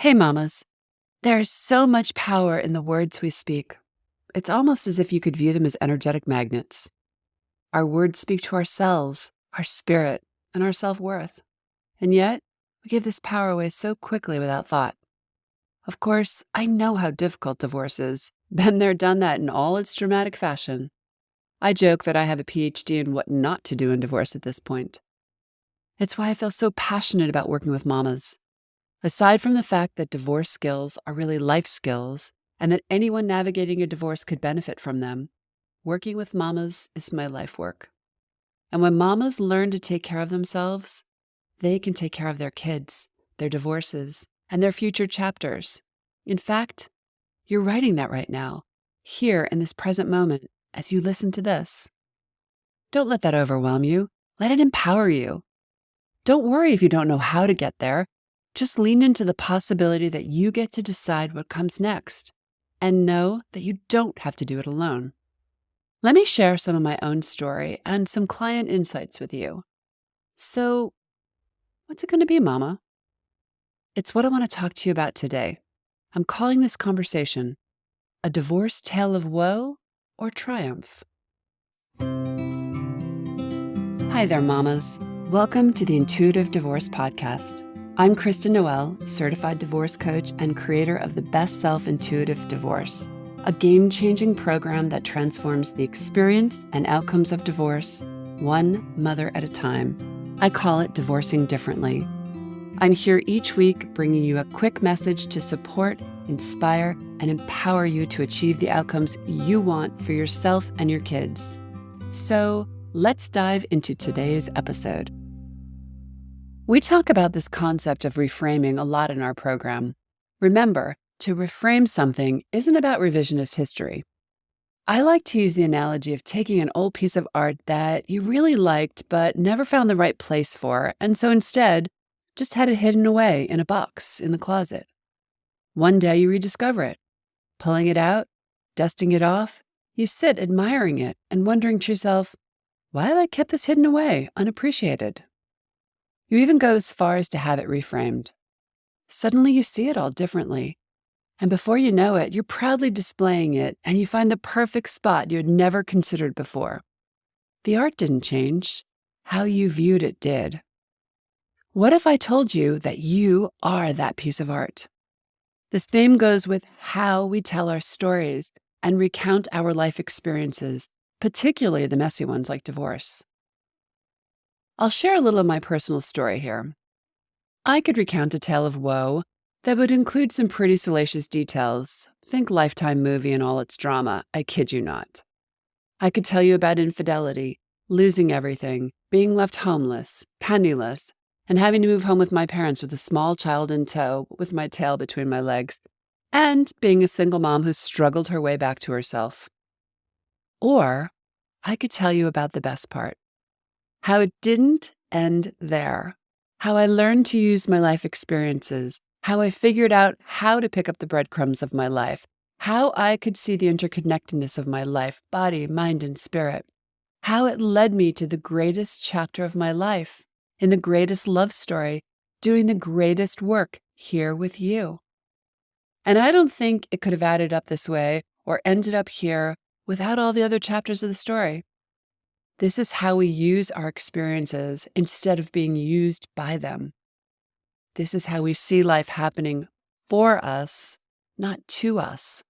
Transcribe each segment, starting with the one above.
Hey, mamas. There's so much power in the words we speak. It's almost as if you could view them as energetic magnets. Our words speak to ourselves, our spirit, and our self-worth. And yet, we give this power away so quickly without thought. Of course, I know how difficult divorce is. Been there, done that in all its dramatic fashion. I joke that I have a PhD in what not to do in divorce at this point. It's why I feel so passionate about working with mamas. Aside from the fact that divorce skills are really life skills and that anyone navigating a divorce could benefit from them, working with mamas is my life work. And when mamas learn to take care of themselves, they can take care of their kids, their divorces, and their future chapters. In fact, you're writing that right now, here in this present moment, as you listen to this. Don't let that overwhelm you. Let it empower you. Don't worry if you don't know how to get there. Just lean into the possibility that you get to decide what comes next, and know that you don't have to do it alone. Let me share some of my own story and some client insights with you. So, what's it going to be, Mama? It's what I want to talk to you about today. I'm calling this conversation a divorce tale of woe or triumph. Hi there, mamas. Welcome to the Intuitive Divorce Podcast. I'm Kristen Noel, certified divorce coach and creator of the Best Self Intuitive Divorce, a game-changing program that transforms the experience and outcomes of divorce, one mother at a time. I call it Divorcing Differently. I'm here each week bringing you a quick message to support, inspire, and empower you to achieve the outcomes you want for yourself and your kids. So let's dive into today's episode. We talk about this concept of reframing a lot in our program. Remember, to reframe something isn't about revisionist history. I like to use the analogy of taking an old piece of art that you really liked but never found the right place for, and so instead, just had it hidden away in a box in the closet. One day you rediscover it. Pulling it out, dusting it off, you sit admiring it and wondering to yourself, why have I kept this hidden away, unappreciated? You even go as far as to have it reframed. Suddenly you see it all differently. And before you know it, you're proudly displaying it and you find the perfect spot you had never considered before. The art didn't change. How you viewed it did. What if I told you that you are that piece of art? The same goes with how we tell our stories and recount our life experiences, particularly the messy ones like divorce. I'll share a little of my personal story here. I could recount a tale of woe that would include some pretty salacious details. Think Lifetime movie and all its drama, I kid you not. I could tell you about infidelity, losing everything, being left homeless, penniless, and having to move home with my parents with a small child in tow with my tail between my legs, and being a single mom who struggled her way back to herself. Or I could tell you about the best part. How it didn't end there. How I learned to use my life experiences. How I figured out how to pick up the breadcrumbs of my life. How I could see the interconnectedness of my life, body, mind, and spirit. How it led me to the greatest chapter of my life, in the greatest love story, doing the greatest work here with you. And I don't think it could have added up this way or ended up here without all the other chapters of the story. This is how we use our experiences instead of being used by them. This is how we see life happening for us, not to us.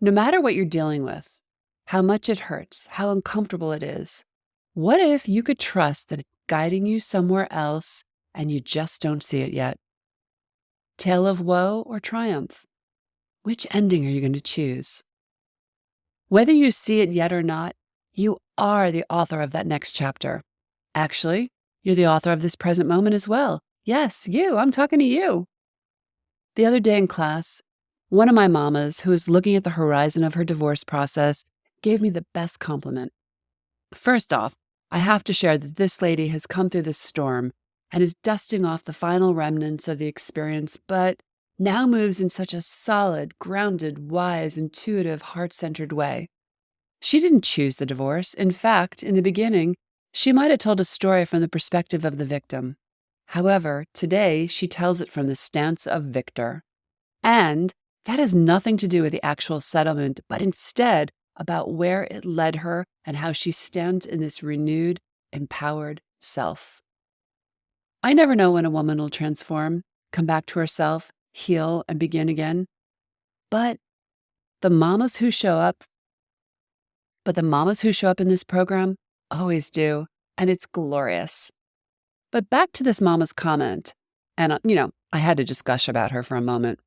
No matter what you're dealing with, how much it hurts, how uncomfortable it is, what if you could trust that it's guiding you somewhere else and you just don't see it yet? Tale of woe or triumph? Which ending are you going to choose? Whether you see it yet or not, you are the author of that next chapter. Actually, you're the author of this present moment as well. Yes, you. I'm talking to you. The other day in class, one of my mamas, who is looking at the horizon of her divorce process, gave me the best compliment. First off, I have to share that this lady has come through this storm and is dusting off the final remnants of the experience, but now moves in such a solid, grounded, wise, intuitive, heart-centered way. She didn't choose the divorce. In fact, in the beginning, she might have told a story from the perspective of the victim. However, today she tells it from the stance of victor. And that has nothing to do with the actual settlement, but instead about where it led her and how she stands in this renewed, empowered self. I never know when a woman will transform, come back to herself, heal, and begin again. But the mamas who show up in this program always do, and it's glorious. But back to this mama's comment, and I had to just gush about her for a moment.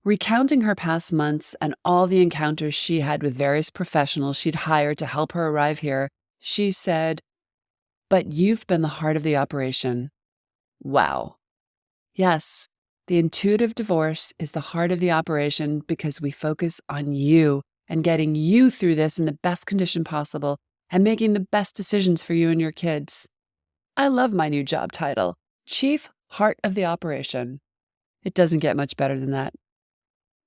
Recounting her past months and all the encounters she had with various professionals she'd hired to help her arrive here, she said, "But you've been the heart of the operation." Wow. Yes, the intuitive divorce is the heart of the operation because we focus on you and getting you through this in the best condition possible and making the best decisions for you and your kids. I love my new job title, Chief Heart of the Operation. It doesn't get much better than that.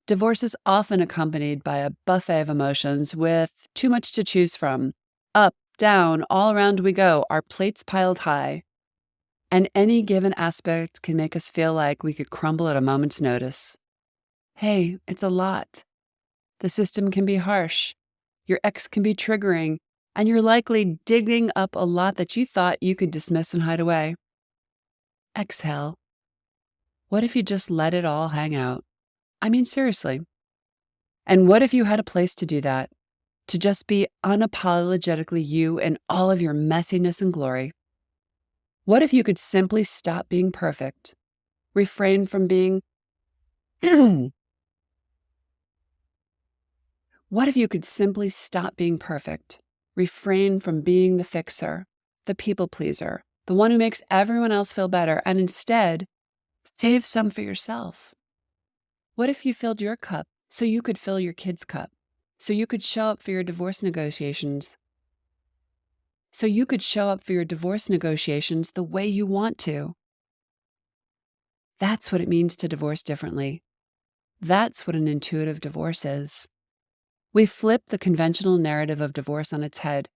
Divorce is often accompanied by a buffet of emotions with too much to choose from. Up, down, all around we go, our plates piled high. And any given aspect can make us feel like we could crumble at a moment's notice. Hey, it's a lot. The system can be harsh. Your ex can be triggering, and you're likely digging up a lot that you thought you could dismiss and hide away. Exhale. What if you just let it all hang out? I mean, seriously. And what if you had a place to do that? To just be unapologetically you in all of your messiness and glory? What if you could simply stop being perfect? Refrain from being... What if you could simply stop being perfect? Refrain from being the fixer, the people pleaser, the one who makes everyone else feel better, and instead, save some for yourself. What if you filled your cup so you could fill your kids' cup, so you could show up for your divorce negotiations, the way you want to? That's what it means to divorce differently. That's what an intuitive divorce is. We flip the conventional narrative of divorce on its head.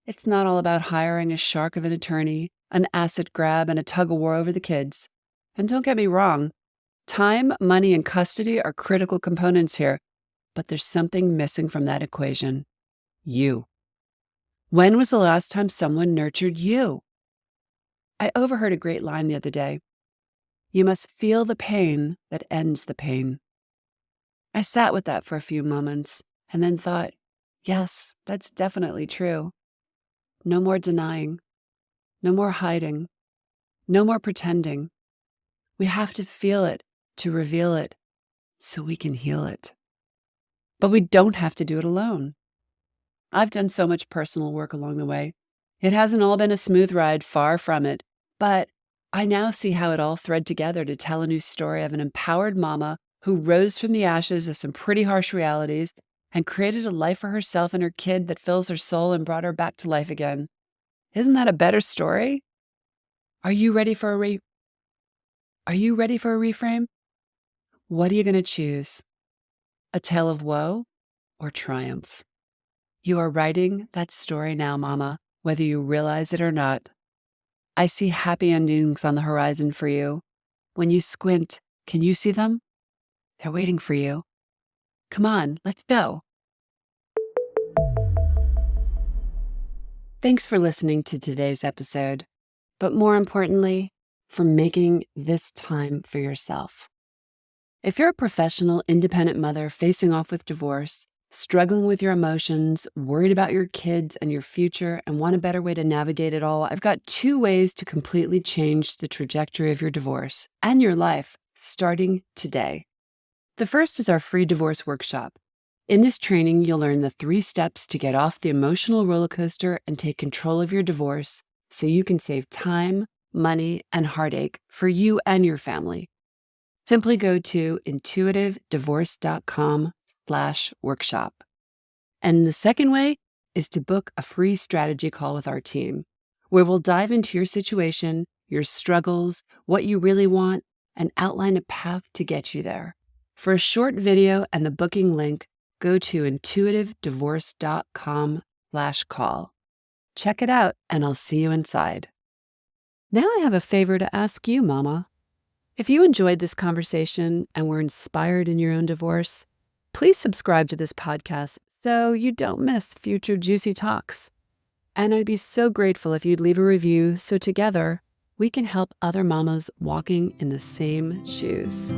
It's not all about hiring a shark of an attorney, an asset grab, and a tug-of-war over the kids. And don't get me wrong, time, money, and custody are critical components here, but there's something missing from that equation. You. When was the last time someone nurtured you? I overheard a great line the other day. You must feel the pain that ends the pain. I sat with that for a few moments and then thought, yes, that's definitely true. No more denying. No more hiding. No more pretending. We have to feel it to reveal it so we can heal it. But we don't have to do it alone. I've done so much personal work along the way. It hasn't all been a smooth ride, far from it, but I now see how it all thread together to tell a new story of an empowered mama who rose from the ashes of some pretty harsh realities and created a life for herself and her kid that fills her soul and brought her back to life again. Isn't that a better story? Are you ready for a reframe? What are you going to choose? A tale of woe or triumph? You are writing that story now, Mama, whether you realize it or not. I see happy endings on the horizon for you. When you squint, can you see them? They're waiting for you. Come on, let's go. Thanks for listening to today's episode, but more importantly, for making this time for yourself. If you're a professional, independent mother facing off with divorce, struggling with your emotions, worried about your kids and your future, and want a better way to navigate it all, I've got 2 ways to completely change the trajectory of your divorce and your life starting today. The first is our free divorce workshop. In this training, you'll learn the 3 steps to get off the emotional roller coaster and take control of your divorce so you can save time, money, and heartache for you and your family. Simply go to intuitivedivorce.com/workshop. And the second way is to book a free strategy call with our team, where we'll dive into your situation, your struggles, what you really want, and outline a path to get you there. For a short video and the booking link, go to intuitivedivorce.com/call. Check it out, and I'll see you inside. Now I have a favor to ask you, Mama. If you enjoyed this conversation and were inspired in your own divorce, please subscribe to this podcast so you don't miss future juicy talks. And I'd be so grateful if you'd leave a review so together we can help other mamas walking in the same shoes.